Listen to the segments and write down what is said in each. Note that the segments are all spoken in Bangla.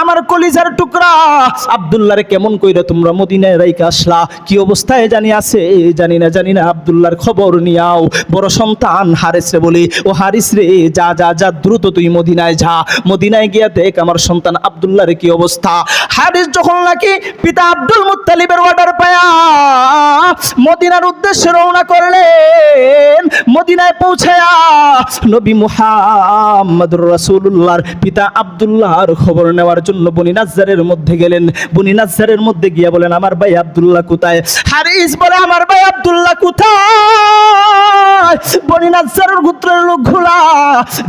আমার কলিজার টুকরা আব্দুল্লাহরে কেমন কইরা তোমরা মদিনায় রাইখা আসলা, কি অবস্থায় জানি আছে জানি না আব্দুল্লাহর খবর নিয়াও। বড় সন্তান হারিস রে বলি, ও হারিস রে যা যা যা দ্রুত তুই মদিনায় যা, মদিনায় গিয়া দেখ আমার সন্তান আব্দুল্লাহর কি অবস্থা। হারিস যখন নাকি পিতা আব্দুল মুত্তালিবের অর্ডার পায়া মদিনার উদ্দেশ্যে রওনা করলেন, মদিনায় পৌঁছায়া নবী মুহাম্মদুর রাসূলুল্লাহর পিতা আব্দুল্লাহর খবর নেওয়ার জন্য বনি নাজ্জারের মধ্যে গেলেন। বনি নাজ্জারের মধ্যে গিয়া বলেন আমার ভাই আব্দুল্লাহ কোথায়? হারিস বলে আমার ভাই আব্দুল্লাহ কোথায়? বনি নাজ্জারের গোত্রের লোকগুলা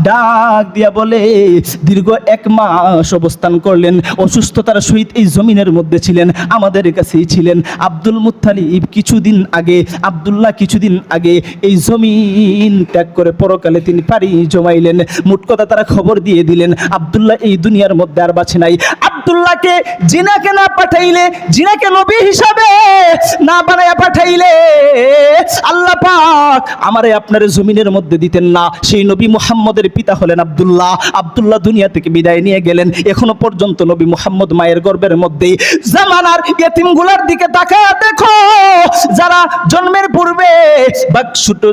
ডাক দিয়া বলে দীর্ঘ 1 মাস অবস্থান করলেন, অসুস্থতার সহিত এই জমিনের মধ্যে ছিলেন, আমাদের কাছেই ছিলেন। আব্দুল মুত্তালিব কিছুদিন আগে, আব্দুল্লাহ কিছুদিন আগে এই জমিন ত্যাগ করে পরকালে তিনি পাড়ি জমাইলেন। মোট কথা তারা খবর দিয়ে দিলেন আব্দুল্লাহ এই দুনিয়ার মধ্যে আর বাঁচে নাই। আব্দুল্লাহকে জিনাকে না পাঠাইলে, জিনাকে নবী হিসাবে না বানায়া পাঠাইলে আল্লাহ পাক আমারে আপনার জমিনের মধ্যে দিতেন না। সেই নবী মুহাম্মদের পিতা হলেন আব্দুল্লাহ। আব্দুল্লাহ দুনিয়া থেকে বিদায় নিয়ে গেলেন। এখনো পর্যন্ত নবী মুহাম্মদ মায়ের গর্ভের মধ্যেই। জামানার ইয়েতিমগুলোর দিকে তাকায় দেখো, যারা জন্মের পূর্বে বা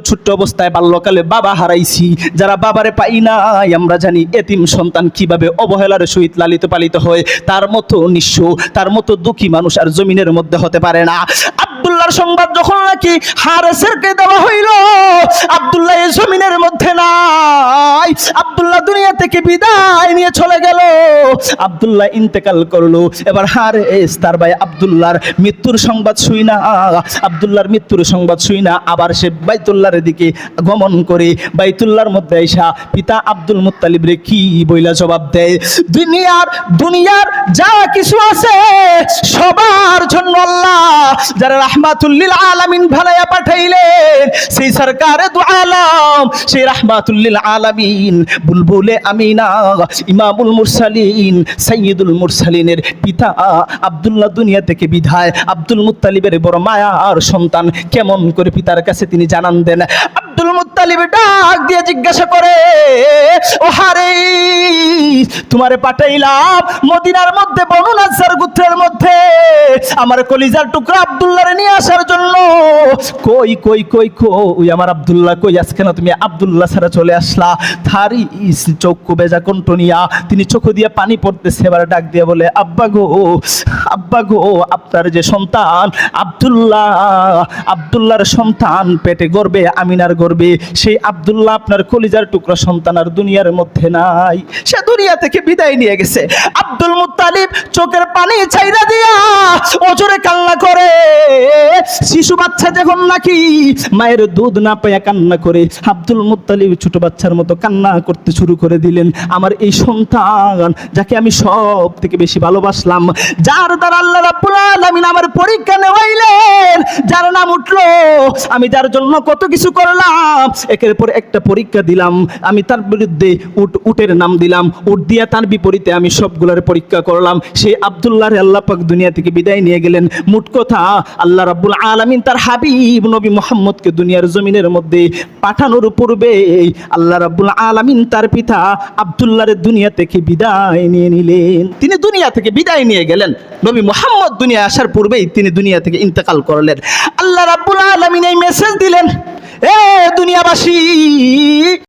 ছোট অবস্থায় বাল্যকালে বাবা হারাইছি, যারা বাবারে পাই নাই, আমরা জানি এতিম সন্তান কিভাবে অবহেলার সহিত লালিত পালিত হয়। তার মতো নিঃস্ব, তার মতো দুঃখী মানুষ আর জমিনের মধ্যে হতে পারে না। আব্দুল্লাহর সংবাদ যখন নাকি হারেসেরকে দেওয়া হইল, আব্দুল্লাহ এই জমিনের মধ্যে নাই, আব্দুল্লাহ দুনিয়া থেকে বিদায় নিয়ে চলে গেল, আব্দুল্লাহ ইন্তেকাল করলো। এবার হারেস তার ভাই আব্দুল্লাহর মৃত্যুর সংবাদ শুই না, আব্দুল্লাহর মৃত্যুর সংবাদ শুই না, আবার সে বাইতুল্লাহর দিকে গমন করে বাইতুল্লাহর মধ্যে আইসা পিতা আব্দুল মুত্তালিব রে কি বইলা জবাব দেয়, দুনিয়ার যা কিছু আছে সবার জন্য আল্লাহ যারা রাহমাতুল লিল আলামিন ভালায়া পাঠাইলেন, সেই সরকারে দু আলম, সেই রাহমাতুল লিল আলামিন বুলবুলে আমিনা ইমামুল মুরসালিন সাইয়্যিদুল মুরসালিনের পিতা আব্দুল্লাহ দুনিয়া থেকে বিদায়। আব্দুল মুত্তালিবের বড় মায়ার সন্তান, কেমন করে পিতার কাছে তিনি জানান দেন। আব্দুল মুত্তালিব ডাক দিয়ে জিজ্ঞাসা করে, ও হারিস তোমারে পাঠাইলাম মদিনার মধ্যে বনু নাজ্জার গোত্রের মধ্যে আমার কলিজার টুকরা আব্দুল্লাহরে নিয়ে আসার জন্য। কই কই কই কই আমার আব্দুল্লাহ কই? আজকে না তুমি আব্দুল্লাহ ছাড়া চলে আসলা? হারিস চক্ষু বেজা কণ্ঠ নিয়া, তিনি চোখ দিয়ে পানি পড়তেছে, এবার ডাক দিয়ে বলে আব্বা গো আপনার যে সন্তান আব্দুল্লাহ, আব্দুল্লাহর সন্তান পেটে গর্বে আমিনার গর্বে, সেই আব্দুল্লাহ আপনার কলিজার টুকরা সন্তান আর দুনিয়ার মধ্যে নাই, সে দুনিয়া থেকে বিদায় নিয়ে গেছে। আব্দুল মুত্তালিব চোখের পানি ছাইরা দিয়া ওজোরে কান্না করে। শিশু বাচ্চা যখন নাকি মায়ের দুধ না পায়া কান্না করে, আব্দুল মুত্তালিব ছোট বাচ্চার মতো কান্না করতে শুরু করে দিলেন। আমার এই সন্তান যাকে আমি সব থেকে বেশি ভালোবাসলাম, যার দ্বারা আল্লাহ রাব্বুল আলামিন আমার পরীক্ষা নেওয়াইলেন, যার নাম উঠলো, আমি যার জন্য কত কিছু করলাম, একের পর একটা পরীক্ষা দিলাম, আমি তার বিরুদ্ধে উটের নাম দিলাম, উট দিয়া তার বিপরীতে আমি সবগুলোর পরীক্ষা করলাম। সেই আব্দুল্লাহর আল্লাহ পাক দুনিয়া থেকে বিদায় নিয়ে গেলেন। মোট কথা আল্লাহ রাব্বুল আলামিন তার হাবিব নবী মুহাম্মদকে দুনিয়ার জমিনের মধ্যে পাঠানোর পূর্বে আল্লাহ রাব্বুল আলামিন তার পিতা আব্দুল্লাহর দুনিয়া থেকে বিদায় নিয়ে নিলেন। তিনি দুনিয়া থেকে বিদায় নিয়ে গেলেন, নবী মুহাম্মদ দুনিয়া আসার পূর্বেই তিনি দুনিয়া থেকে ইন্তেকাল করলেন। আল্লাহ রাব্বুল আলামিন এই মেসেজ দিলেন, এ দুনিয়াবাসী,